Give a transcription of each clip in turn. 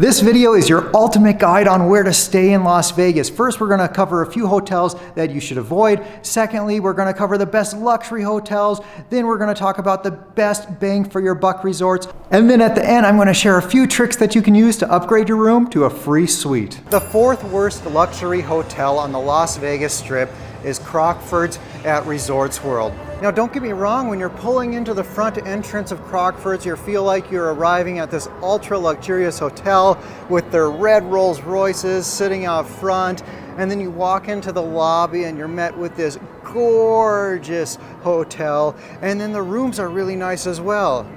This video is your ultimate guide on where to stay in Las Vegas. First, we're going to cover a few hotels that you should avoid. Secondly, we're going to cover the best luxury hotels. Then we're going to talk about the best bang for your buck resorts. And then at the end, I'm going to share a few tricks that you can use to upgrade your room to a free suite. The fourth worst luxury hotel on the Las Vegas Strip is Crockfords at Resorts World. Now, don't get me wrong, when you're pulling into the front entrance of Crockfords, you feel like you're arriving at this ultra luxurious hotel with their red Rolls Royces sitting out front, and then you walk into the lobby and you're met with this gorgeous hotel, and then the rooms are really nice as well.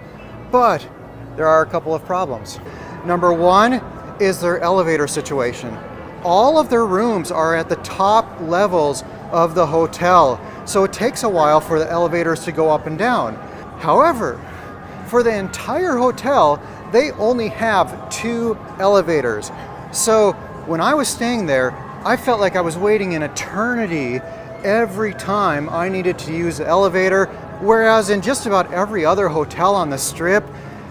But there are a couple of problems. Number one is their elevator situation. All of their rooms are at the top levels of the hotel, so it takes a while for the elevators to go up and down. However, for the entire hotel, they only have 2 elevators. So when I was staying there, I felt like I was waiting an eternity every time I needed to use the elevator, whereas in just about every other hotel on the Strip,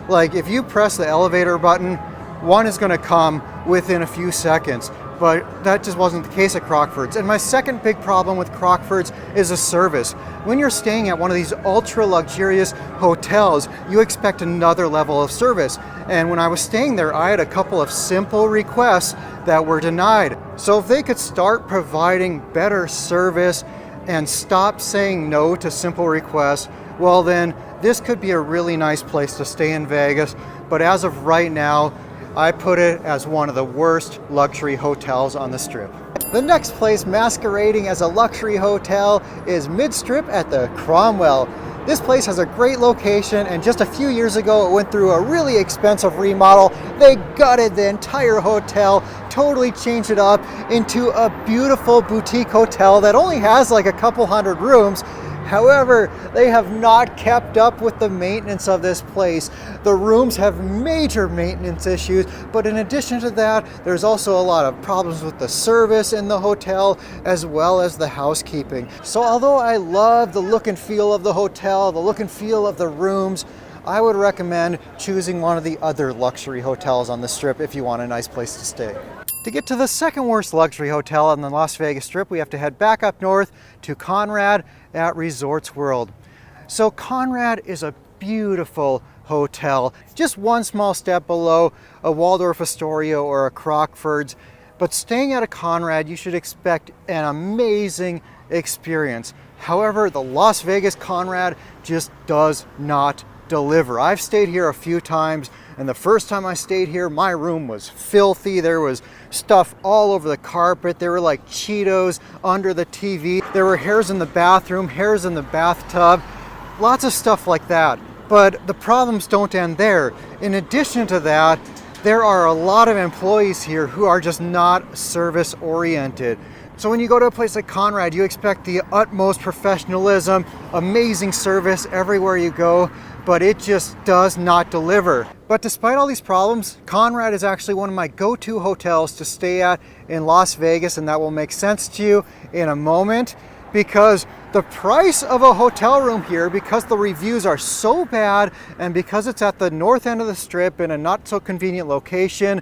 like if you press the elevator button, one is going to come within a few seconds. But that just wasn't the case at Crockfords. And my second big problem with Crockfords is the service. When you're staying at one of these ultra luxurious hotels, you expect another level of service. And when I was staying there, I had a couple of simple requests that were denied. So if they could start providing better service and stop saying no to simple requests, well then this could be a really nice place to stay in Vegas. But as of right now, I put it as one of the worst luxury hotels on the Strip. The next place masquerading as a luxury hotel is mid-strip at the Cromwell. This place has a great location, and just a few years ago it went through a really expensive remodel. They gutted the entire hotel, totally changed it up into a beautiful boutique hotel that only has like a couple hundred rooms. However, they have not kept up with the maintenance of this place. The rooms have major maintenance issues, but in addition to that, there's also a lot of problems with the service in the hotel as well as the housekeeping. So although I love the look and feel of the hotel, the look and feel of the rooms, I would recommend choosing one of the other luxury hotels on the Strip if you want a nice place to stay. To get to the second worst luxury hotel on the Las Vegas Strip, we have to head back up north to Conrad at Resorts World. So Conrad is a beautiful hotel, just one small step below a Waldorf Astoria or a Crockfords. But staying at a Conrad, you should expect an amazing experience. However, the Las Vegas Conrad just does not deliver. I've stayed here a few times, and the first time I stayed here, my room was filthy. There was stuff all over the carpet. There were like Cheetos under the TV. There were hairs in the bathroom, hairs in the bathtub, lots of stuff like that. But the problems don't end there. In addition to that, there are a lot of employees here who are just not service oriented. So when you go to a place like Conrad, you expect the utmost professionalism, amazing service everywhere you go, but it just does not deliver. But despite all these problems, Conrad is actually one of my go-to hotels to stay at in Las Vegas, and that will make sense to you in a moment, because the price of a hotel room here, because the reviews are so bad and because it's at the north end of the Strip in a not so convenient location,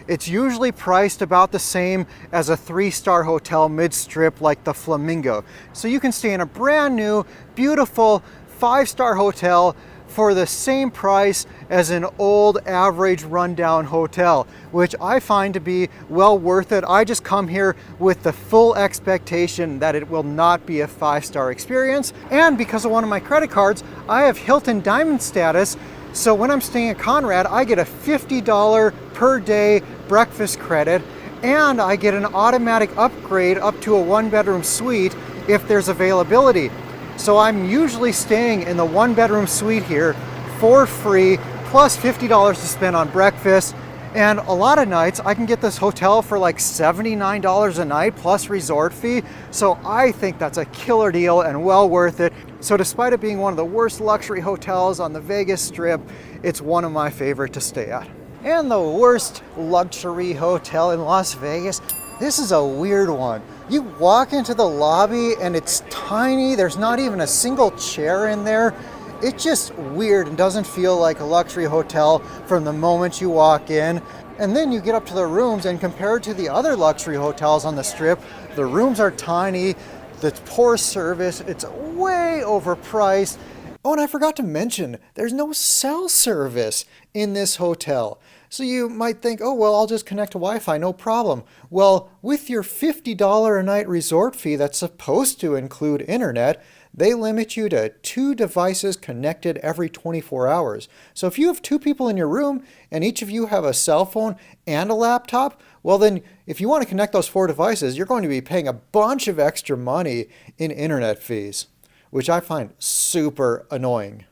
it's usually priced about the same as a 3-star hotel mid-strip like the Flamingo. So you can stay in a brand new, beautiful 5-star hotel for the same price as an old average rundown hotel, which I find to be well worth it. I just come here with the full expectation that it will not be a 5-star experience. And because of one of my credit cards, I have Hilton Diamond status. So when I'm staying at Conrad, I get a $50 per day breakfast credit, and I get an automatic upgrade up to a 1-bedroom suite if there's availability. So I'm usually staying in the 1-bedroom suite here for free, plus $50 to spend on breakfast. And a lot of nights I can get this hotel for like $79 a night plus resort fee. So I think that's a killer deal and well worth it. So despite it being one of the worst luxury hotels on the Vegas Strip, it's one of my favorite to stay at. And the worst luxury hotel in Las Vegas, this is a weird one. You walk into the lobby and it's tiny. There's not even a single chair in there. It's just weird and doesn't feel like a luxury hotel from the moment you walk in. And then you get up to the rooms, and compared to the other luxury hotels on the Strip, the rooms are tiny, the poor service, it's way overpriced. Oh, and I forgot to mention, there's no cell service in this hotel. So you might think, oh, well, I'll just connect to Wi-Fi, no problem. Well, with your $50 a night resort fee that's supposed to include internet, they limit you to 2 devices connected every 24 hours. So if you have 2 people in your room and each of you have a cell phone and a laptop, well then if you want to connect those 4 devices, you're going to be paying a bunch of extra money in internet fees, which I find super annoying.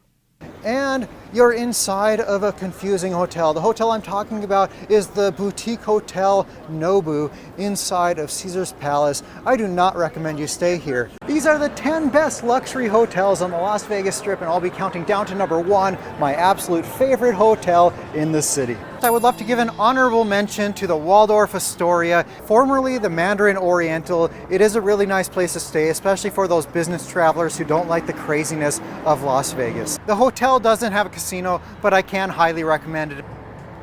And you're inside of a confusing hotel. The hotel I'm talking about is the boutique hotel Nobu inside of Caesar's Palace. I do not recommend you stay here. These are the 10 best luxury hotels on the Las Vegas Strip, and I'll be counting down to number 1, my absolute favorite hotel in the city. I would love to give an honorable mention to the Waldorf Astoria, formerly the Mandarin Oriental. It is a really nice place to stay, especially for those business travelers who don't like the craziness of Las Vegas. The hotel doesn't have a casino, but I can highly recommend it.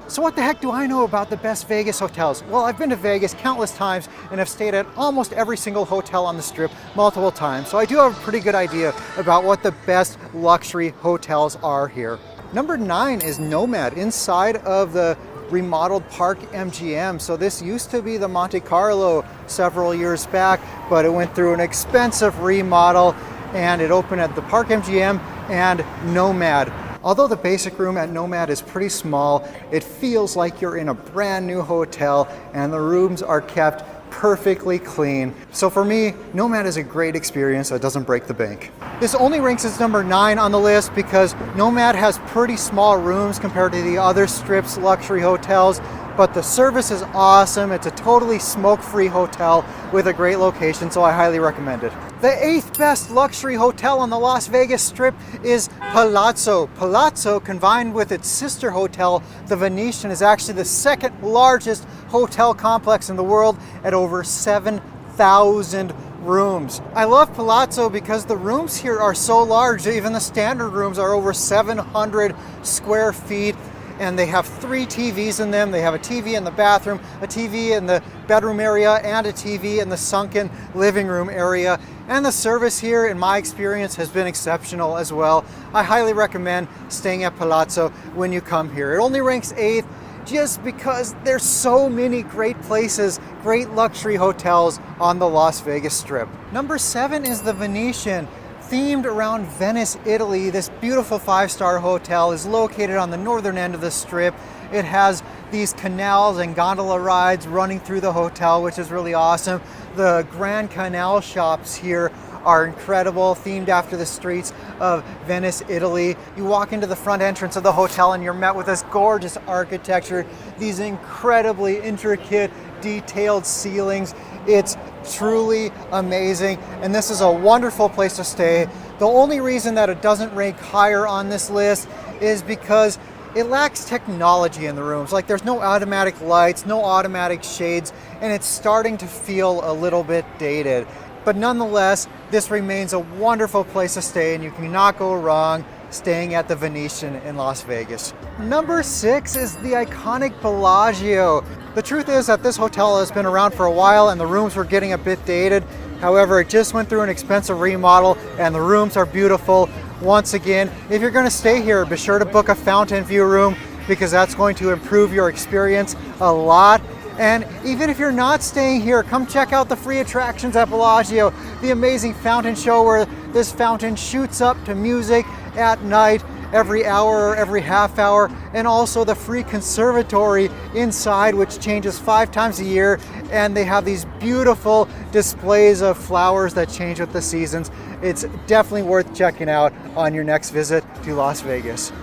So what the heck do I know about the best Vegas hotels? Well, I've been to Vegas countless times and have stayed at almost every single hotel on the Strip multiple times. So I do have a pretty good idea about what the best luxury hotels are here. Number 9 is Nomad inside of the remodeled Park MGM. So this used to be the Monte Carlo several years back, but it went through an expensive remodel and it opened at the Park MGM and Nomad. Although the basic room at Nomad is pretty small, it feels like you're in a brand new hotel and the rooms are kept perfectly clean. So for me, Nomad is a great experience that doesn't break the bank. This only ranks as number 9 on the list because Nomad has pretty small rooms compared to the other Strip's luxury hotels, but the service is awesome. It's a totally smoke-free hotel with a great location, so I highly recommend it. The 8th best luxury hotel on the Las Vegas Strip is Palazzo. Palazzo, combined with its sister hotel, the Venetian, is actually the 2nd largest hotel complex in the world at over 7,000 rooms. I love Palazzo because the rooms here are so large. Even the standard rooms are over 700 square feet. And they have 3 TVs in them. They have a TV in the bathroom, a TV in the bedroom area, and a TV in the sunken living room area. And the service here, in my experience, has been exceptional as well. I highly recommend staying at Palazzo when you come here. It only ranks 8th just because there's so many great places, great luxury hotels on the Las Vegas Strip. Number 7 is the Venetian. Themed around Venice, Italy, this beautiful 5-star hotel is located on the northern end of the Strip. It has these canals and gondola rides running through the hotel, which is really awesome. The Grand Canal shops here are incredible, themed after the streets of Venice, Italy. You walk into the front entrance of the hotel and you're met with this gorgeous architecture, these incredibly intricate, detailed ceilings. It's truly amazing, and this is a wonderful place to stay. The only reason that it doesn't rank higher on this list is because it lacks technology in the rooms. Like, there's no automatic lights, no automatic shades, and it's starting to feel a little bit dated. But nonetheless, this remains a wonderful place to stay, and you cannot go wrong staying at the Venetian in Las Vegas. Number 6 is the iconic Bellagio. The truth is that this hotel has been around for a while and the rooms were getting a bit dated. However, it just went through an expensive remodel and the rooms are beautiful. Once again, if you're going to stay here, be sure to book a fountain view room because that's going to improve your experience a lot. And even if you're not staying here, come check out the free attractions at Bellagio. The amazing fountain show where this fountain shoots up to music at night every hour or every half hour, and also the free conservatory inside, which changes 5 times a year, and they have these beautiful displays of flowers that change with the seasons. It's definitely worth checking out on your next visit to Las Vegas.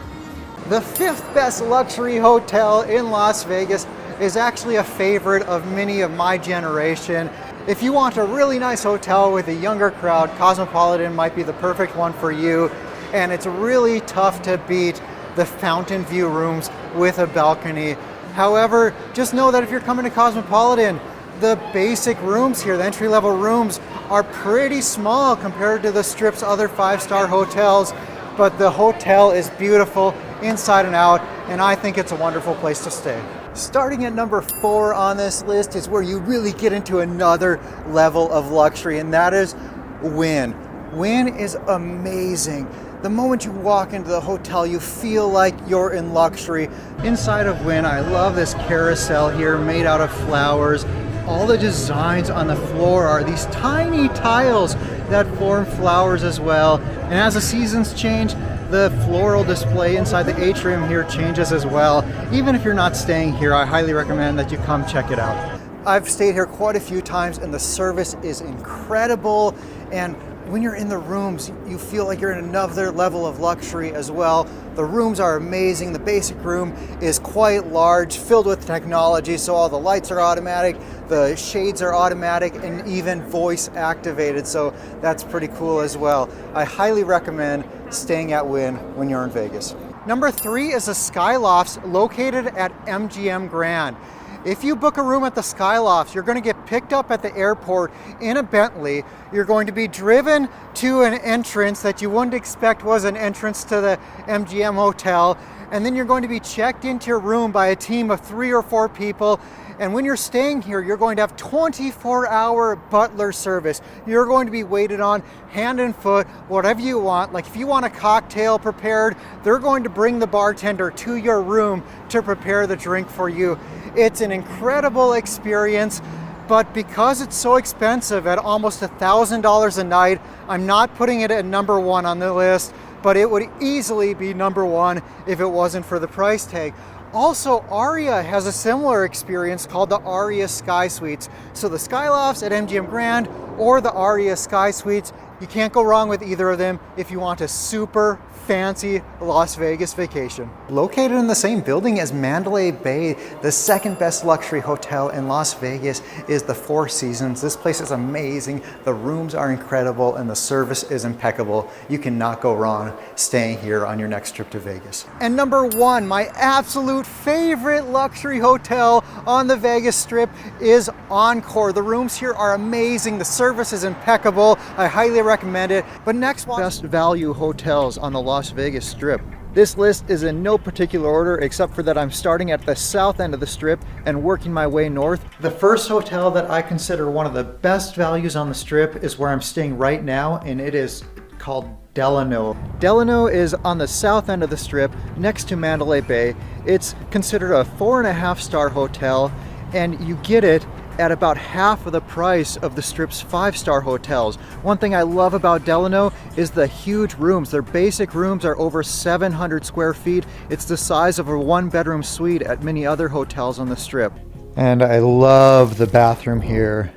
The 5th best luxury hotel in Las Vegas is actually a favorite of many of my generation. If you want a really nice hotel with a younger crowd, Cosmopolitan might be the perfect one for you. And it's really tough to beat the fountain view rooms with a balcony. However, just know that if you're coming to Cosmopolitan, the basic rooms here, the entry-level rooms, are pretty small compared to the Strip's other 5-star hotels, but the hotel is beautiful inside and out, and I think it's a wonderful place to stay. Starting at number 4 on this list is where you really get into another level of luxury, and that is Wynn. Wynn is amazing. The moment you walk into the hotel, you feel like you're in luxury. Inside of Wynn, I love this carousel here made out of flowers. All the designs on the floor are these tiny tiles that form flowers as well. And as the seasons change, the floral display inside the atrium here changes as well. Even if you're not staying here, I highly recommend that you come check it out. I've stayed here quite a few times and the service is incredible. And when you're in the rooms, you feel like you're in another level of luxury as well. The rooms are amazing. The basic room is quite large, filled with technology, so all the lights are automatic, the shades are automatic, and even voice activated, so that's pretty cool as well. I highly recommend staying at Wynn when you're in Vegas. Number 3 is the Skylofts located at MGM Grand. If you book a room at the Skylofts, you're going to get picked up at the airport in a Bentley. You're going to be driven to an entrance that you wouldn't expect was an entrance to the MGM hotel. And then you're going to be checked into your room by a team of 3 or 4 people. And when you're staying here, you're going to have 24-hour butler service. You're going to be waited on hand and foot, whatever you want. Like if you want a cocktail prepared, they're going to bring the bartender to your room to prepare the drink for you. It's an incredible experience, but because it's so expensive at almost $1,000 a night, I'm not putting it at number 1 on the list, but it would easily be number 1 if it wasn't for the price tag. Also, Aria has a similar experience called the Aria Sky Suites. So the Skylofts at MGM Grand or the Aria Sky Suites, you can't go wrong with either of them if you want a super fancy Las Vegas vacation. Located in the same building as Mandalay Bay, the second best luxury hotel in Las Vegas is the Four Seasons. This place is amazing. The rooms are incredible and the service is impeccable. You cannot go wrong staying here on your next trip to Vegas. And number 1, my absolute favorite luxury hotel on the Vegas Strip is Encore. The rooms here are amazing. The service is impeccable. I highly recommend it. But next, best value hotels on the Las Vegas Strip. This list is in no particular order except for that I'm starting at the south end of the Strip and working my way north. The first hotel that I consider one of the best values on the Strip is where I'm staying right now, and it is called Delano. Delano is on the south end of the Strip next to Mandalay Bay. It's considered a 4.5-star hotel, and you get it at about half of the price of the Strip's 5-star hotels. One thing I love about Delano is the huge rooms. Their basic rooms are over 700 square feet. It's the size of a 1-bedroom suite at many other hotels on the Strip. And I love the bathroom here.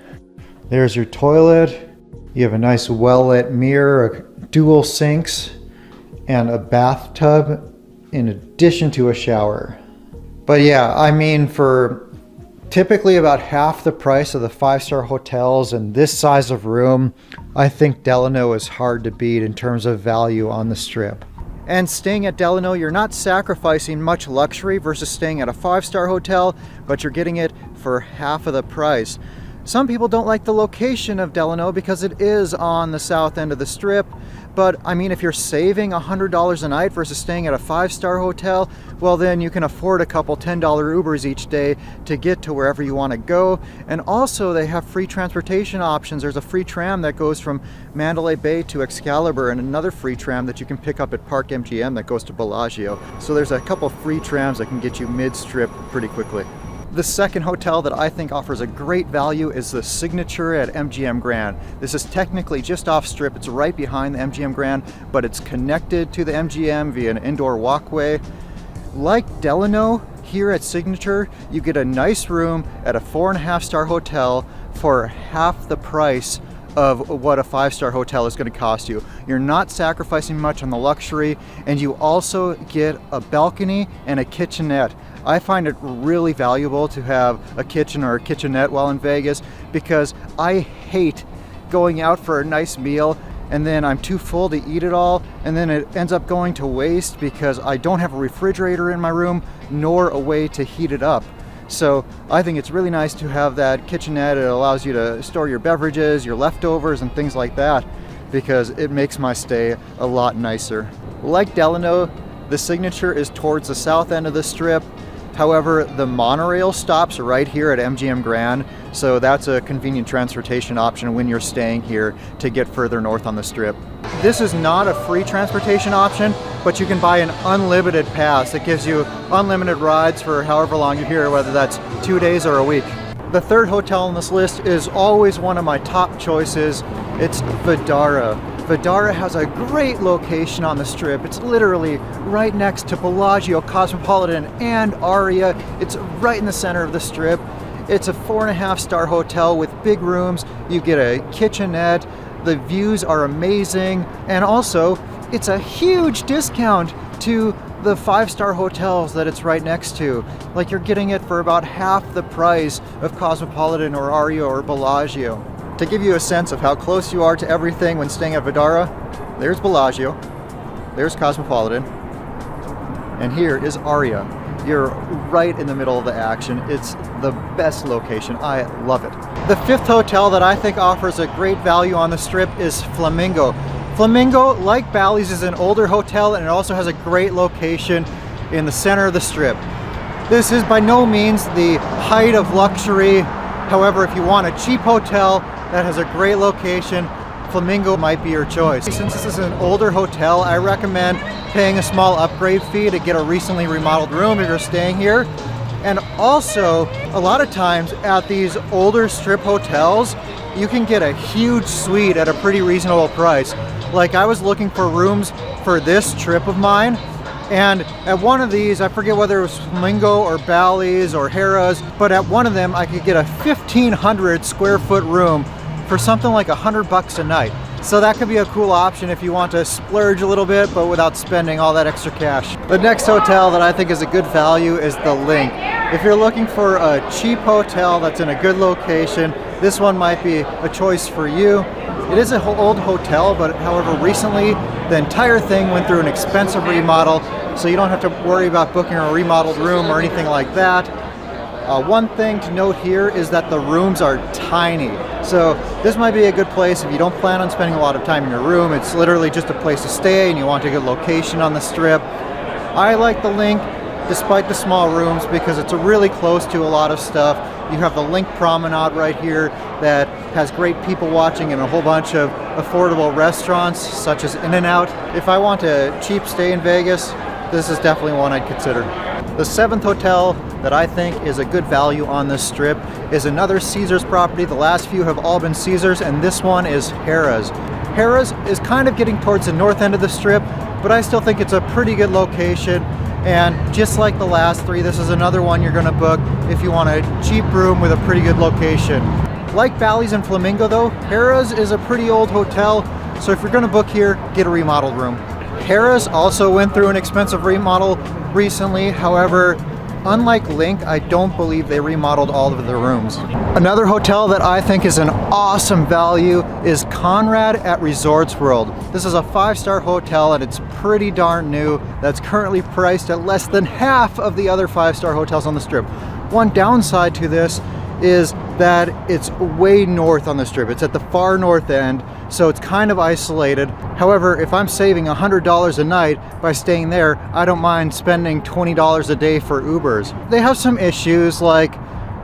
There's your toilet. You have a nice well-lit mirror, dual sinks, and a bathtub in addition to a shower. But yeah, I mean, for typically about half the price of the 5-star hotels and this size of room, I think Delano is hard to beat in terms of value on the Strip. And staying at Delano, you're not sacrificing much luxury versus staying at a 5-star hotel, but you're getting it for half of the price. Some people don't like the location of Delano because it is on the south end of the Strip, but I mean, if you're saving $100 a night versus staying at a 5-star hotel, well then you can afford a couple $10 Ubers each day to get to wherever you want to go. And also they have free transportation options. There's a free tram that goes from Mandalay Bay to Excalibur and another free tram that you can pick up at Park MGM that goes to Bellagio. So there's a couple free trams that can get you mid-strip pretty quickly. The second hotel that I think offers a great value is the Signature at MGM Grand. This is technically just off Strip. It's right behind the MGM Grand, but it's connected to the MGM via an indoor walkway. Like Delano, here at Signature, you get a nice room at a 4.5-star hotel for half the price of what a 5-star hotel is going to cost you. You're not sacrificing much on the luxury, and you also get a balcony and a kitchenette. I find it really valuable to have a kitchen or a kitchenette while in Vegas because I hate going out for a nice meal and then I'm too full to eat it all, and then it ends up going to waste because I don't have a refrigerator in my room nor a way to heat it up. So I think it's really nice to have that kitchenette. It allows you to store your beverages, your leftovers, and things like that because it makes my stay a lot nicer. Like Delano, the Signature is towards the south end of the Strip. However, the monorail stops right here at MGM Grand, so that's a convenient transportation option when you're staying here to get further north on the Strip. This is not a free transportation option, but you can buy an unlimited pass that gives you unlimited rides for however long you're here, whether that's 2 days or a week. The third hotel on this list is always one of my top choices. It's Vdara. Vdara has a great location on the Strip. It's literally right next to Bellagio, Cosmopolitan, and Aria. It's right in the center of the Strip. It's a 4.5-star hotel with big rooms. You get a kitchenette. The views are amazing. And also, it's a huge discount to the 5-star hotels that it's right next to. Like, you're getting it for about half the price of Cosmopolitan or Aria or Bellagio. To give you a sense of how close you are to everything when staying at Vdara, there's Bellagio, there's Cosmopolitan, and here is Aria. You're right in the middle of the action. It's the best location. I love it. The fifth hotel that I think offers a great value on the Strip is Flamingo. Flamingo, like Bally's, is an older hotel, and it also has a great location in the center of the Strip. This is by no means the height of luxury. However, if you want a cheap hotel that has a great location, Flamingo might be your choice. Since this is an older hotel, I recommend paying a small upgrade fee to get a recently remodeled room if you're staying here. And also, a lot of times at these older Strip hotels, you can get a huge suite at a pretty reasonable price. Like, I was looking for rooms for this trip of mine, and at one of these, I forget whether it was Flamingo or Bally's or Harrahs, but at one of them I could get a 1,500 square foot room for something like $100 a night. So that could be a cool option if you want to splurge a little bit, but without spending all that extra cash. The next hotel that I think is a good value is the LINQ. If you're looking for a cheap hotel that's in a good location, this one might be a choice for you. It is an old hotel, but however, recently the entire thing went through an expensive remodel, so you don't have to worry about booking a remodeled room or anything like that. One thing to note here is that the rooms are tiny. So this might be a good place if you don't plan on spending a lot of time in your room. It's literally just a place to stay and you want a good location on the Strip. I like the LINQ despite the small rooms because it's really close to a lot of stuff. You have the LINQ Promenade right here that has great people watching and a whole bunch of affordable restaurants such as In-N-Out. If I want a cheap stay in Vegas, this is definitely one I'd consider. The seventh hotel that I think is a good value on this Strip is another Caesars property. The last few have all been Caesars, and this one is Harrahs. Harrahs is kind of getting towards the north end of the Strip, but I still think it's a pretty good location. And just like the last three, this is another one you're gonna book if you want a cheap room with a pretty good location. Like Bally's and Flamingo though, Harrahs is a pretty old hotel, so if you're gonna book here, get a remodeled room. Harrahs also went through an expensive remodel recently. However, unlike LINQ, I don't believe they remodeled all of the rooms. Another hotel that I think is an awesome value is Conrad at Resorts World. This is a 5-star hotel and it's pretty darn new. That's currently priced at less than half of the other 5-star hotels on the Strip. One downside to this is that it's way north on the Strip. It's at the far north end, so it's kind of isolated. However, if I'm saving $100 a night by staying there, I don't mind spending $20 a day for Ubers. They have some issues, like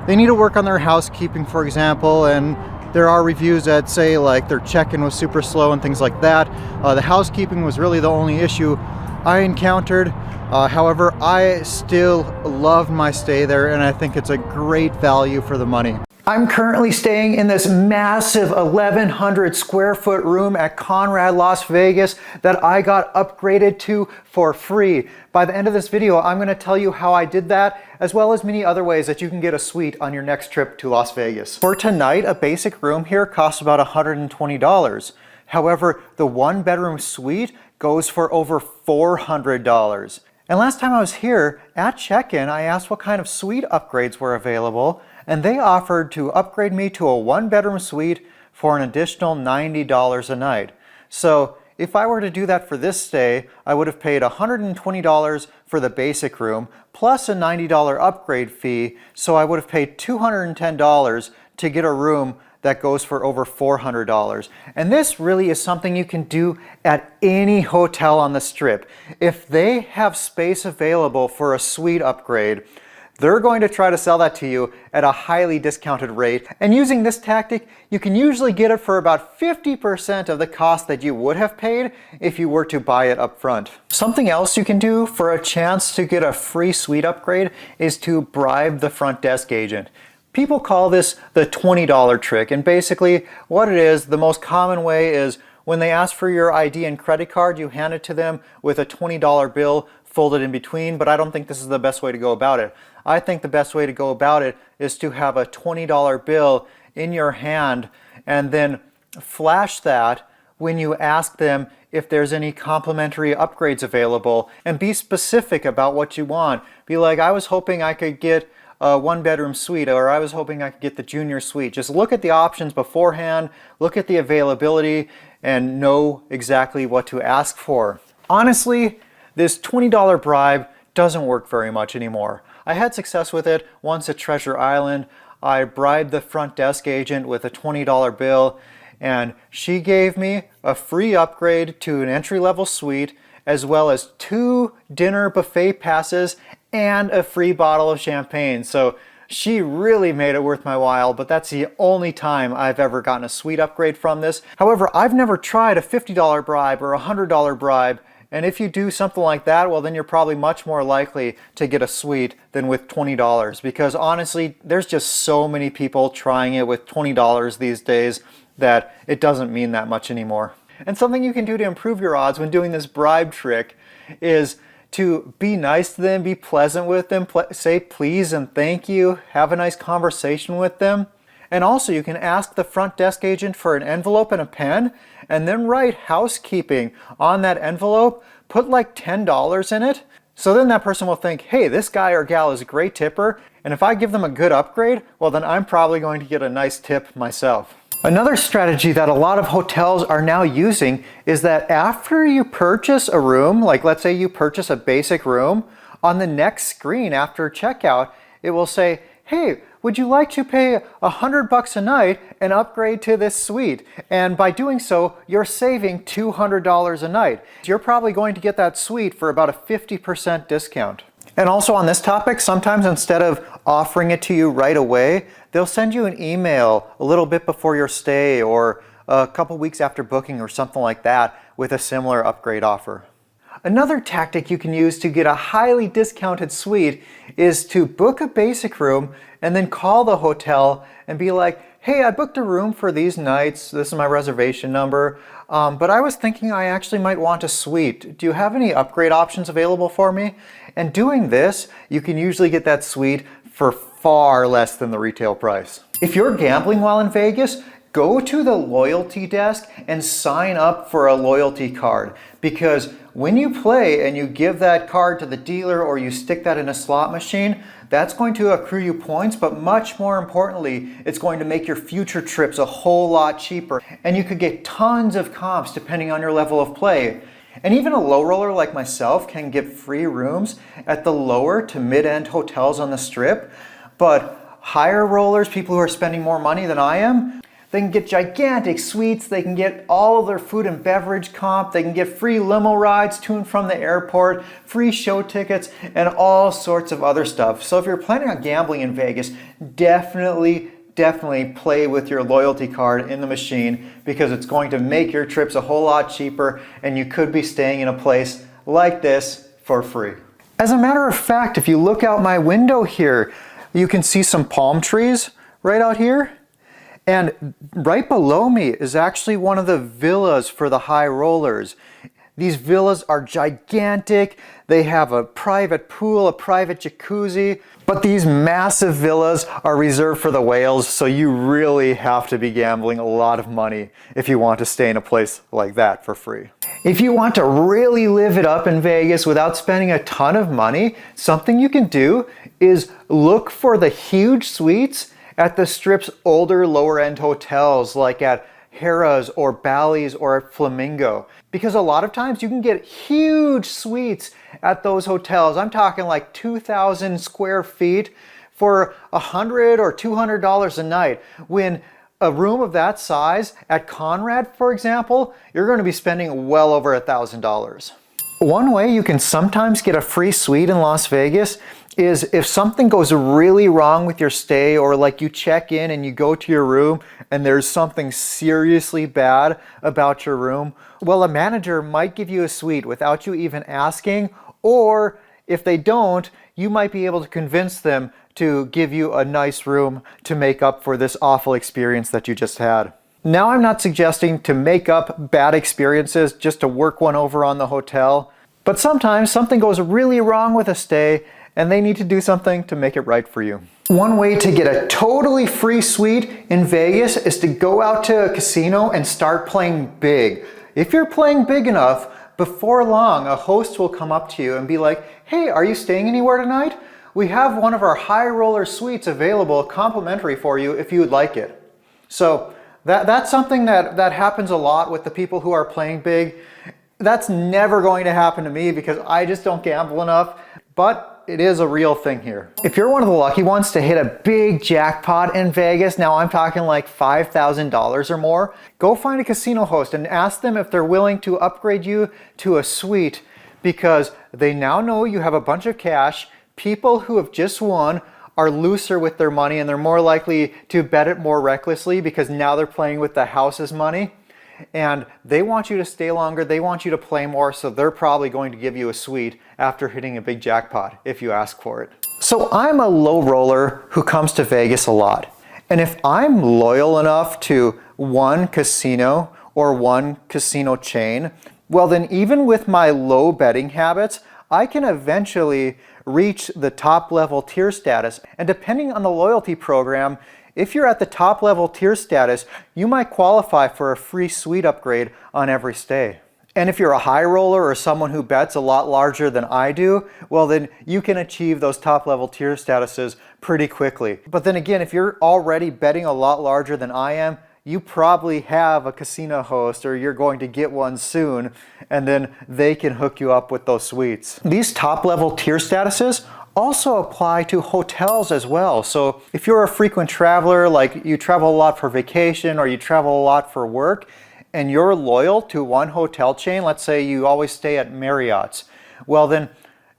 they need to work on their housekeeping, for example, and there are reviews that say like their check-in was super slow and things like that. The housekeeping was really the only issue I encountered. However, I still love my stay there and I think it's a great value for the money. I'm currently staying in this massive 1,100 square foot room at Conrad Las Vegas that I got upgraded to for free. By the end of this video, I'm going to tell you how I did that, as well as many other ways that you can get a suite on your next trip to Las Vegas. For tonight, a basic room here costs about $120. However, the 1-bedroom suite goes for over $400. And last time I was here, at check-in, I asked what kind of suite upgrades were available, and they offered to upgrade me to a 1-bedroom suite for an additional $90 a night. So if I were to do that for this stay, I would have paid $120 for the basic room, plus a $90 upgrade fee, so I would have paid $210 to get a room that goes for over $400. And this really is something you can do at any hotel on the Strip. If they have space available for a suite upgrade, they're going to try to sell that to you at a highly discounted rate. And using this tactic, you can usually get it for about 50% of the cost that you would have paid if you were to buy it up front. Something else you can do for a chance to get a free suite upgrade is to bribe the front desk agent. People call this the $20 trick, and basically what it is, the most common way is when they ask for your ID and credit card, you hand it to them with a $20 bill folded in between, but I don't think this is the best way to go about it. I think the best way to go about it is to have a $20 bill in your hand and then flash that when you ask them if there's any complimentary upgrades available, and be specific about what you want. Be like, I was hoping I could get a 1-bedroom suite, or I was hoping I could get the junior suite. Just look at the options beforehand, look at the availability, and know exactly what to ask for. Honestly, this $20 bribe doesn't work very much anymore. I had success with it once at Treasure Island. I bribed the front desk agent with a $20 bill, and she gave me a free upgrade to an entry-level suite, as well as 2 dinner buffet passes and a free bottle of champagne. So she really made it worth my while, but that's the only time I've ever gotten a suite upgrade from this. However, I've never tried a $50 bribe or a $100 bribe, and if you do something like that, well then you're probably much more likely to get a suite than with $20, because honestly, there's just so many people trying it with $20 these days that it doesn't mean that much anymore. And something you can do to improve your odds when doing this bribe trick is to be nice to them, be pleasant with them, say please and thank you, have a nice conversation with them. And also you can ask the front desk agent for an envelope and a pen, and then write housekeeping on that envelope, put like $10 in it. So then that person will think, hey, this guy or gal is a great tipper, and if I give them a good upgrade, well then I'm probably going to get a nice tip myself. Another strategy that a lot of hotels are now using is that after you purchase a room, like let's say you purchase a basic room, on the next screen after checkout, it will say, hey, would you like to pay $100 a night and upgrade to this suite? And by doing so, you're saving $200 a night. You're probably going to get that suite for about a 50% discount. And also on this topic, sometimes instead of offering it to you right away, they'll send you an email a little bit before your stay or a couple weeks after booking or something like that with a similar upgrade offer. Another tactic you can use to get a highly discounted suite is to book a basic room and then call the hotel and be like, hey, I booked a room for these nights. This is my reservation number. But I was thinking I actually might want a suite. Do you have any upgrade options available for me? And doing this, you can usually get that suite for far less than the retail price. If you're gambling while in Vegas, go to the loyalty desk and sign up for a loyalty card, because when you play and you give that card to the dealer or you stick that in a slot machine, that's going to accrue you points, but much more importantly, it's going to make your future trips a whole lot cheaper, and you could get tons of comps depending on your level of play. And even a low roller like myself can get free rooms at the lower to mid-end hotels on the Strip, but higher rollers, people who are spending more money than I am, they can get gigantic suites, they can get all of their food and beverage comp, they can get free limo rides to and from the airport, free show tickets, and all sorts of other stuff. So if you're planning on gambling in Vegas, definitely play with your loyalty card in the machine, because it's going to make your trips a whole lot cheaper, and you could be staying in a place like this for free. As a matter of fact, if you look out my window here, you can see some palm trees right out here. And right below me is actually one of the villas for the high rollers. These villas are gigantic. They have a private pool, a private jacuzzi, but these massive villas are reserved for the whales, so you really have to be gambling a lot of money if you want to stay in a place like that for free. If you want to really live it up in Vegas without spending a ton of money, something you can do is look for the huge suites at the Strip's older lower-end hotels, like at Harrahs or Bally's or Flamingo, because a lot of times you can get huge suites at those hotels. I'm talking like 2,000 square feet for $100 or $200 a night, when a room of that size at Conrad, for example, you're going to be spending well over $1,000. One way you can sometimes get a free suite in Las Vegas is if something goes really wrong with your stay, or like you check in and you go to your room and there's something seriously bad about your room, well, a manager might give you a suite without you even asking, or if they don't, you might be able to convince them to give you a nice room to make up for this awful experience that you just had. Now, I'm not suggesting to make up bad experiences just to work one over on the hotel, but sometimes something goes really wrong with a stay and they need to do something to make it right for you. One way to get a totally free suite in Vegas is to go out to a casino and start playing big. If you're playing big enough, before long, a host will come up to you and be like, "Hey, are you staying anywhere tonight? We have one of our high roller suites available complimentary for you if you would like it." So that's something that happens a lot with the people who are playing big. That's never going to happen to me because I just don't gamble enough, but it is a real thing here. If you're one of the lucky ones to hit a big jackpot in Vegas, now I'm talking like $5,000 or more, go find a casino host and ask them if they're willing to upgrade you to a suite, because they now know you have a bunch of cash. People who have just won are looser with their money and they're more likely to bet it more recklessly because now they're playing with the house's money. And they want you to stay longer, they want you to play more, so they're probably going to give you a suite after hitting a big jackpot if you ask for it. So I'm a low roller who comes to Vegas a lot. And if I'm loyal enough to one casino or one casino chain, well then even with my low betting habits, I can eventually reach the top level tier status. And depending on the loyalty program, if you're at the top level tier status, you might qualify for a free suite upgrade on every stay. And if you're a high roller or someone who bets a lot larger than I do, well then you can achieve those top level tier statuses pretty quickly. But then again, if you're already betting a lot larger than I am, you probably have a casino host or you're going to get one soon, and then they can hook you up with those suites. These top level tier statuses also apply to hotels as well. So if you're a frequent traveler, like you travel a lot for vacation or you travel a lot for work, and you're loyal to one hotel chain, let's say you always stay at Marriott's, well then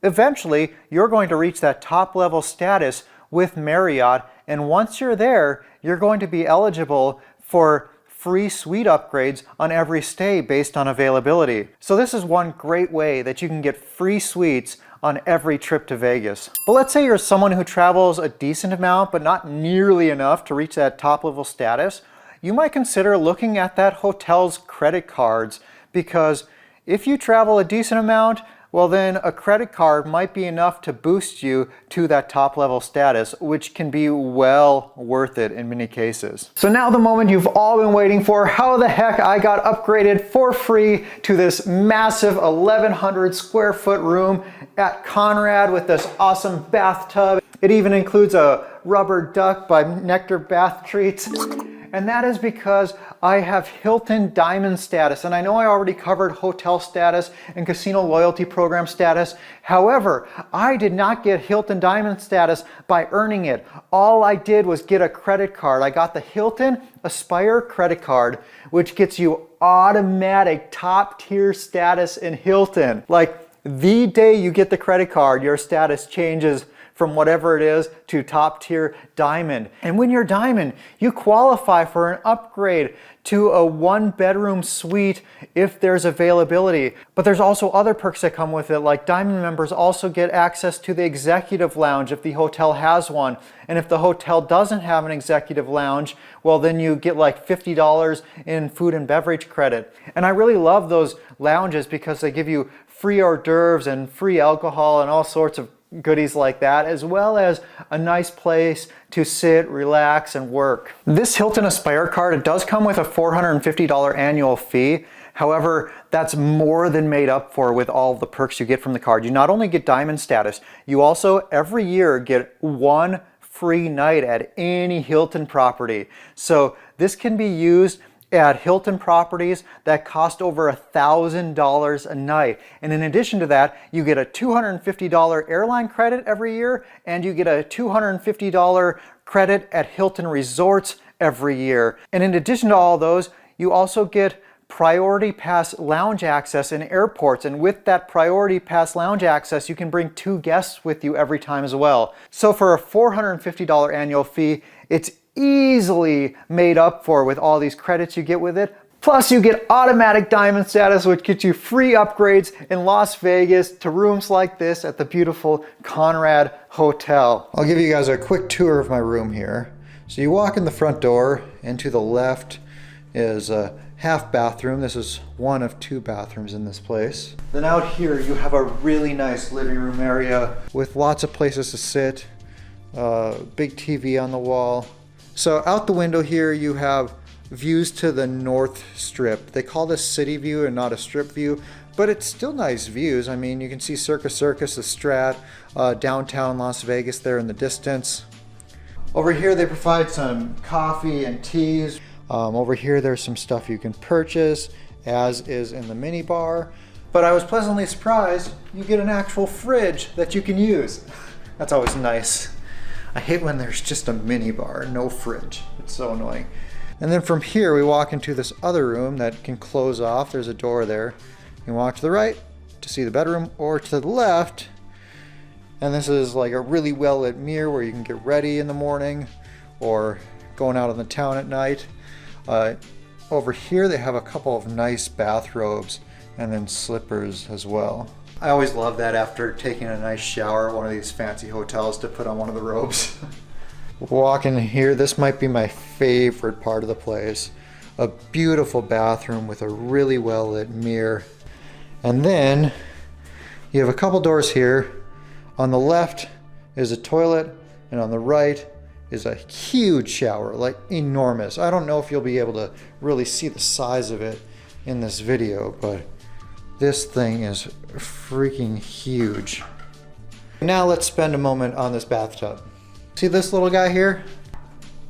eventually you're going to reach that top level status with Marriott, and once you're there, you're going to be eligible for free suite upgrades on every stay based on availability. So this is one great way that you can get free suites on every trip to Vegas. But let's say you're someone who travels a decent amount but not nearly enough to reach that top level status. You might consider looking at that hotel's credit cards, because if you travel a decent amount, well then a credit card might be enough to boost you to that top level status, which can be well worth it in many cases. So now the moment you've all been waiting for, how the heck I got upgraded for free to this massive 1,100 square foot room at Conrad with this awesome bathtub. It even includes a rubber duck by Nectar Bath Treats. And that is because I have Hilton Diamond status. And I know I already covered hotel status and casino loyalty program status. However, I did not get Hilton Diamond status by earning it. All I did was get a credit card. I got the Hilton Aspire credit card, which gets you automatic top tier status in Hilton. Like the day you get the credit card, your status changes from whatever it is to top tier diamond. And when you're diamond, you qualify for an upgrade to a 1-bedroom suite if there's availability. But there's also other perks that come with it, like diamond members also get access to the executive lounge if the hotel has one. And if the hotel doesn't have an executive lounge, well then you get like $50 in food and beverage credit. And I really love those lounges because they give you free hors d'oeuvres and free alcohol and all sorts of goodies like that, as well as a nice place to sit, relax, and work. This Hilton Aspire card, it does come with a $450 annual fee. However, that's more than made up for with all the perks you get from the card. You not only get diamond status, you also every year get one free night at any Hilton property. So this can be used at Hilton properties that cost over $1,000 a night. And in addition to that, you get a $250 airline credit every year, and you get a $250 credit at Hilton resorts every year. And in addition to all those, you also get priority pass lounge access in airports, and with that priority pass lounge access, you can bring 2 guests with you every time as well. So for a $450 annual fee, it's easily made up for with all these credits you get with it. Plus you get automatic diamond status, which gets you free upgrades in Las Vegas to rooms like this at the beautiful Conrad Hotel. I'll give you guys a quick tour of my room here. So you walk in the front door, and to the left is a half bathroom. This is one of 2 bathrooms in this place. Then out here you have a really nice living room area with lots of places to sit, big TV on the wall. So out the window here you have views to the North Strip. They call this city view and not a strip view, but it's still nice views. I mean, you can see Circus Circus, the Strat, downtown Las Vegas there in the distance. Over here they provide some coffee and teas. Over here there's some stuff you can purchase, as is in the mini bar. But I was pleasantly surprised you get an actual fridge that you can use. That's always nice. I hate when there's just a mini bar, no fridge. It's so annoying. And then from here we walk into this other room that can close off. There's a door there. You can walk to the right to see the bedroom, or to the left. And this is like a really well lit mirror where you can get ready in the morning or going out on the town at night. Over here they have a couple of nice bathrobes and then slippers as well. I always love that after taking a nice shower at one of these fancy hotels to put on one of the robes. Walk in here, this might be my favorite part of the place. A beautiful bathroom with a really well lit mirror. And then you have a couple doors here. On the left is a toilet, and on the right is a huge shower, like enormous. I don't know if you'll be able to really see the size of it in this video, but this thing is freaking huge. Now let's spend a moment on this bathtub. See this little guy here?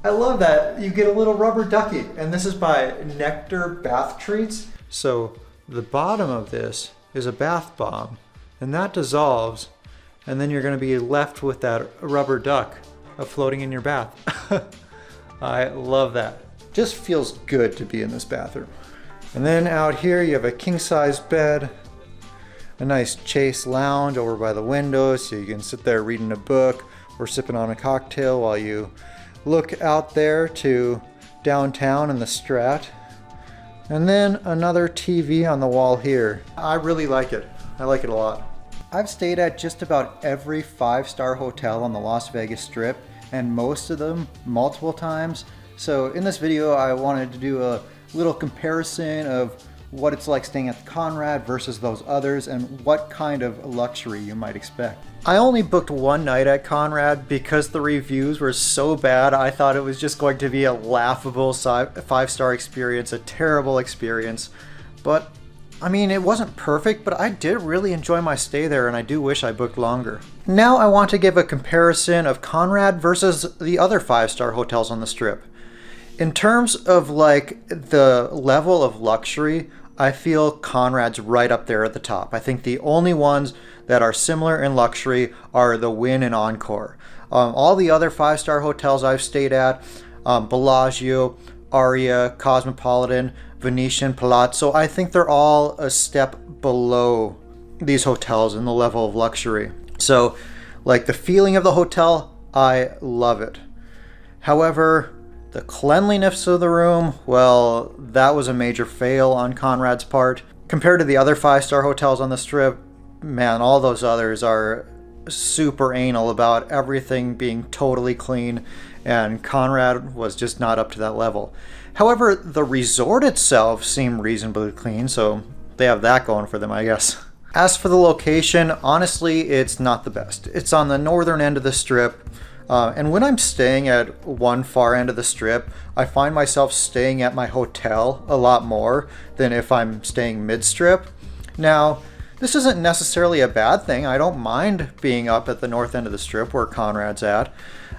I love that you get a little rubber ducky, and this is by Nectar Bath Treats. So the bottom of this is a bath bomb, and that dissolves, and then you're gonna be left with that rubber duck floating in your bath. I love that. Just feels good to be in this bathroom. And then out here you have a king-size bed, a nice chase lounge over by the window so you can sit there reading a book or sipping on a cocktail while you look out there to downtown and the Strat. And then another TV on the wall here. I really like it. I like it a lot. I've stayed at just about every 5-star hotel on the Las Vegas Strip, and most of them multiple times. So in this video I wanted to do a little comparison of what it's like staying at the Conrad versus those others, and what kind of luxury you might expect. I only booked one night at Conrad because the reviews were so bad. I thought it was just going to be a laughable 5-star experience, a terrible experience. But I mean, it wasn't perfect, but I did really enjoy my stay there, and I do wish I booked longer. Now I want to give a comparison of Conrad versus the other 5-star hotels on the Strip. In terms of like the level of luxury, I feel Conrad's right up there at the top. I think the only ones that are similar in luxury are the Wynn and Encore. All the other 5-star hotels I've stayed at, Bellagio, Aria, Cosmopolitan, Venetian, Palazzo, I think they're all a step below these hotels in the level of luxury. So like the feeling of the hotel, I love it. However, the cleanliness of the room, well, that was a major fail on Conrad's part. Compared to the other 5-star hotels on the Strip, man, all those others are super anal about everything being totally clean, and Conrad was just not up to that level. However, the resort itself seemed reasonably clean, so they have that going for them, I guess. As for the location, honestly, it's not the best. It's on the northern end of the Strip. And when I'm staying at one far end of the Strip, I find myself staying at my hotel a lot more than if I'm staying mid-strip. Now, this isn't necessarily a bad thing. I don't mind being up at the north end of the Strip where Conrad's at.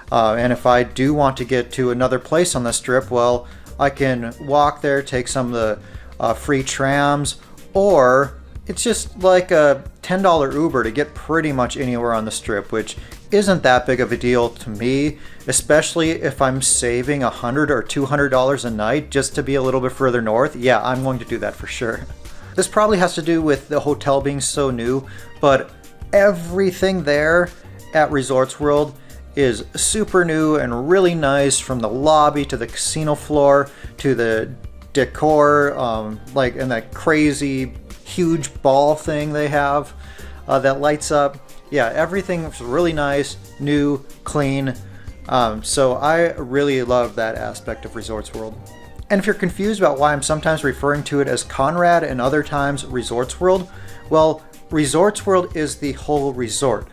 And if I do want to get to another place on the Strip, well, I can walk there, take some of the free trams, or it's just like a $10 Uber to get pretty much anywhere on the Strip, which isn't that big of a deal to me, especially if I'm saving $100 or $200 a night just to be a little bit further north. Yeah, I'm going to do that for sure. This probably has to do with the hotel being so new, but everything there at Resorts World is super new and really nice, from the lobby to the casino floor to the decor, and that crazy huge ball thing they have that lights up. Yeah, everything's really nice, new, clean. So I really love that aspect of Resorts World. And if you're confused about why I'm sometimes referring to it as Conrad and other times Resorts World, well, Resorts World is the whole resort.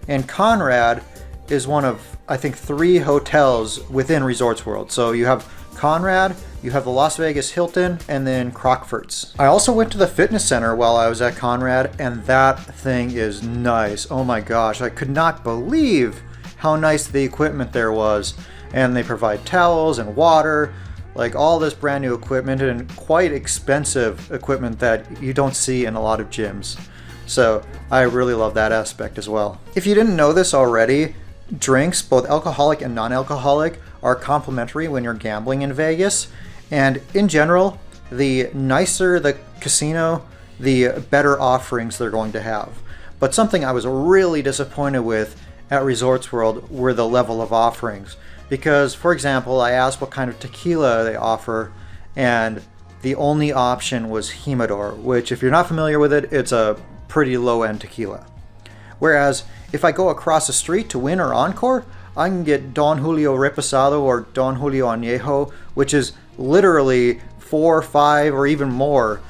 And Conrad is one of, I think, 3 hotels within Resorts World. So you have Conrad, you have the Las Vegas Hilton, and then Crockfords. I also went to the fitness center while I was at Conrad, and that thing is nice. Oh my gosh, I could not believe how nice the equipment there was. And they provide towels and water, like all this brand new equipment, and quite expensive equipment that you don't see in a lot of gyms. So I really love that aspect as well. If you didn't know this already, drinks, both alcoholic and non-alcoholic, are complimentary when you're gambling in Vegas. And in general, the nicer the casino, the better offerings they're going to have. But something I was really disappointed with at Resorts World were the level of offerings. Because, for example, I asked what kind of tequila they offer, and the only option was Jimador, which, if you're not familiar with it, it's a pretty low-end tequila. Whereas, if I go across the street to Wynn or Encore, I can get Don Julio Reposado or Don Julio Añejo, which is literally 4, 5, or even more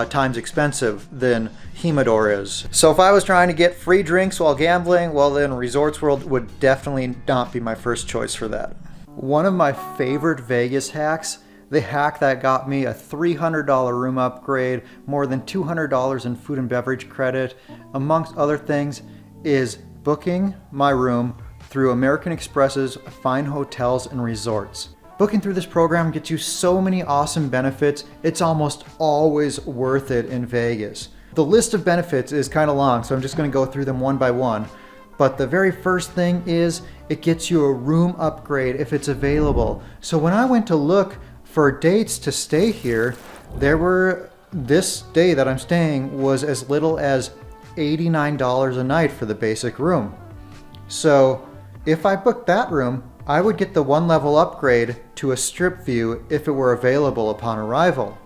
times expensive than Jimador is. So if I was trying to get free drinks while gambling, well then Resorts World would definitely not be my first choice for that. One of my favorite Vegas hacks, the hack that got me a $300 room upgrade, more than $200 in food and beverage credit, amongst other things, is booking my room through American Express's Fine Hotels and Resorts. Booking through this program gets you so many awesome benefits, it's almost always worth it in Vegas. The list of benefits is kind of long, so I'm just going to go through them one by one. But the very first thing is it gets you a room upgrade if it's available. So when I went to look for dates to stay here, this day that I'm staying was as little as $89 a night for the basic room. So if I booked that room, I would get the 1 level upgrade to a strip view if it were available upon arrival.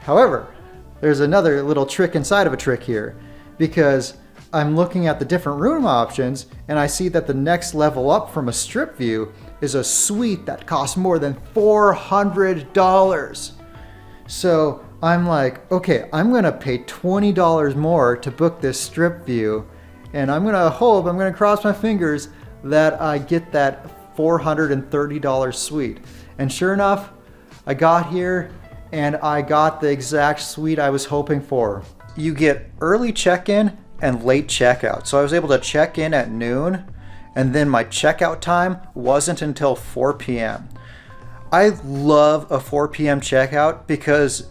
However, there's another little trick inside of a trick here, because I'm looking at the different room options and I see that the next level up from a strip view is a suite that costs more than $400. So I'm like, okay, I'm gonna pay $20 more to book this strip view, and I'm gonna cross my fingers that I get that $430 suite. And sure enough, I got here and I got the exact suite I was hoping for. You get early check-in and late checkout. So I was able to check in at noon, and then my checkout time wasn't until 4 p.m. I love a 4 p.m. checkout because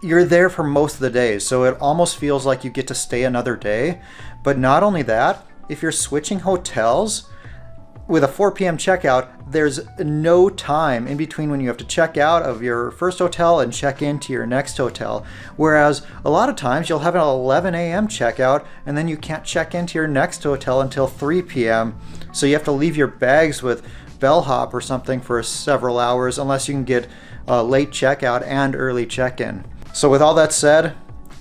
you're there for most of the day, so it almost feels like you get to stay another day. But not only that, if you're switching hotels, with a 4 p.m. checkout, there's no time in between when you have to check out of your first hotel and check into your next hotel. Whereas a lot of times you'll have an 11 a.m. checkout and then you can't check into your next hotel until 3 p.m. So you have to leave your bags with bellhop or something for several hours unless you can get late checkout and early check-in. So with all that said,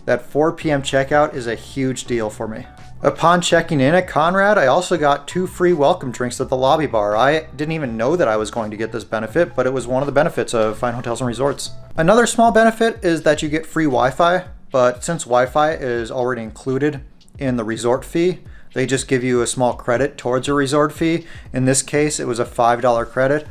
that 4 p.m. checkout is a huge deal for me. Upon checking in at Conrad, I also got 2 free welcome drinks at the lobby bar. I didn't even know that I was going to get this benefit, but it was one of the benefits of Fine Hotels and Resorts. Another small benefit is that you get free Wi-Fi, but since Wi-Fi is already included in the resort fee, they just give you a small credit towards your resort fee. In this case, it was a $5 credit,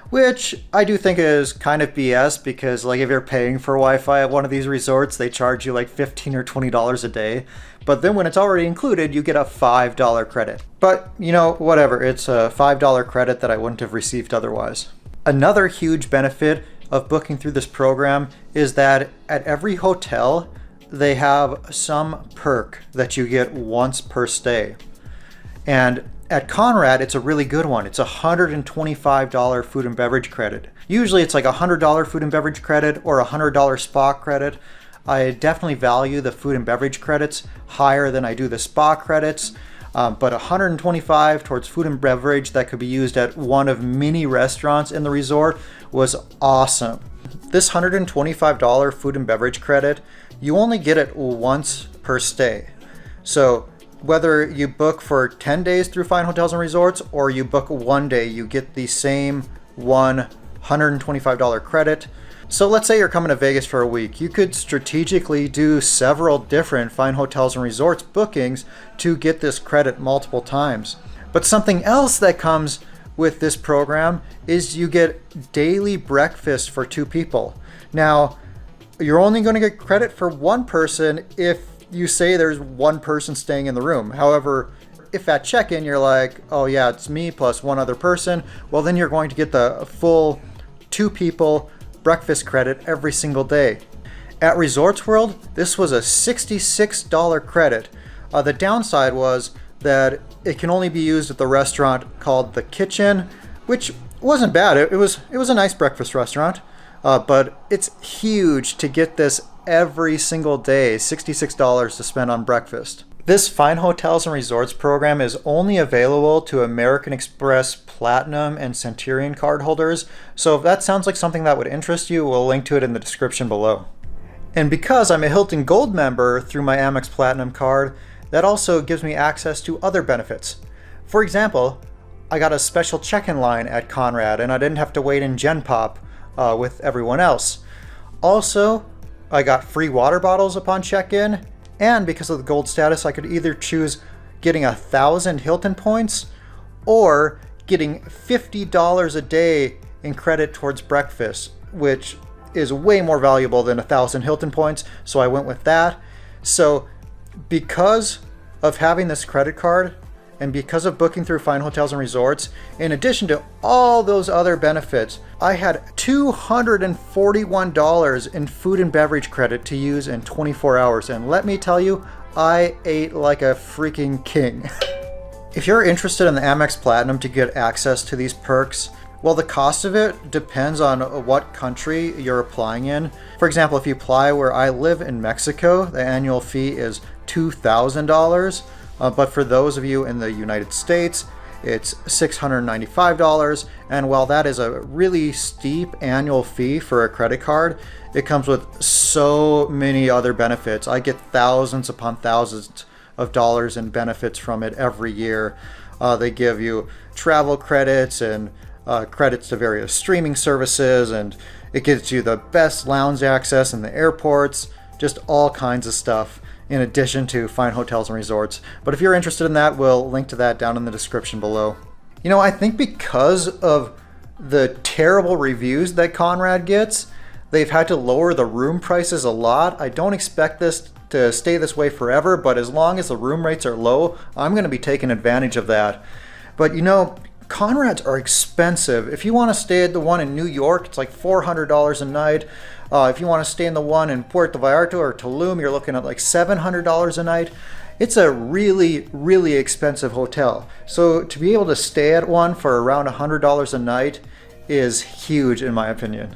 which I do think is kind of BS, because like if you're paying for Wi-Fi at one of these resorts, they charge you like $15 or $20 a day. But then when it's already included, you get a $5 credit. But, you know, whatever. It's a $5 credit that I wouldn't have received otherwise. Another huge benefit of booking through this program is that at every hotel, they have some perk that you get once per stay. And at Conrad, it's a really good one. It's a $125 food and beverage credit. Usually it's like a $100 food and beverage credit or a $100 spa credit. I definitely value the food and beverage credits higher than I do the spa credits. But $125 towards food and beverage that could be used at one of many restaurants in the resort was awesome. This $125 food and beverage credit, you only get it once per stay. So whether you book for 10 days through Fine Hotels and Resorts or you book one day, you get the same $125 credit. So let's say you're coming to Vegas for a week. You could strategically do several different Fine Hotels and Resorts bookings to get this credit multiple times. But something else that comes with this program is you get daily breakfast for 2 people. Now, you're only going to get credit for one person if you say there's one person staying in the room. However, if at check-in you're like, oh yeah, it's me plus one other person, well then you're going to get the full 2 people breakfast credit every single day. At Resorts World, this was a $66 credit. The downside was that it can only be used at the restaurant called The Kitchen, which wasn't bad. It was a nice breakfast restaurant, but it's huge to get this every single day, $66 to spend on breakfast. This Fine Hotels and Resorts program is only available to American Express Platinum and Centurion card holders, so if that sounds like something that would interest you, we'll link to it in the description below. And because I'm a Hilton Gold member through my Amex Platinum card, that also gives me access to other benefits. For example, I got a special check-in line at Conrad and I didn't have to wait in Gen Pop with everyone else. Also, I got free water bottles upon check-in, and because of the gold status, I could either choose getting 1,000 Hilton points or getting $50 a day in credit towards breakfast, which is way more valuable than 1,000 Hilton points, so I went with that. So because of having this credit card and because of booking through Fine Hotels and Resorts, in addition to all those other benefits, I had $241 in food and beverage credit to use in 24 hours. And let me tell you, I ate like a freaking king. If you're interested in the Amex Platinum to get access to these perks, well, the cost of it depends on what country you're applying in. For example, if you apply where I live in Mexico, the annual fee is $2,000. But for those of you in the United States, it's $695. And while that is a really steep annual fee for a credit card, it comes with so many other benefits. I get thousands upon thousands of dollars in benefits from it every year. They give you travel credits and credits to various streaming services, and it gives you the best lounge access in the airports, just all kinds of stuff, in addition to Fine Hotels and Resorts. But if you're interested in that, we'll link to that down in the description below. You know, I think because of the terrible reviews that Conrad gets, they've had to lower the room prices a lot. I don't expect this to stay this way forever, but as long as the room rates are low, I'm going to be taking advantage of that. But you know, Conrads are expensive. If you want to stay at the one in New York, it's like $400 a night. If you want to stay in the one in Puerto Vallarta or Tulum, you're looking at like $700 a night. It's a really, really expensive hotel. So to be able to stay at one for around $100 a night is huge in my opinion.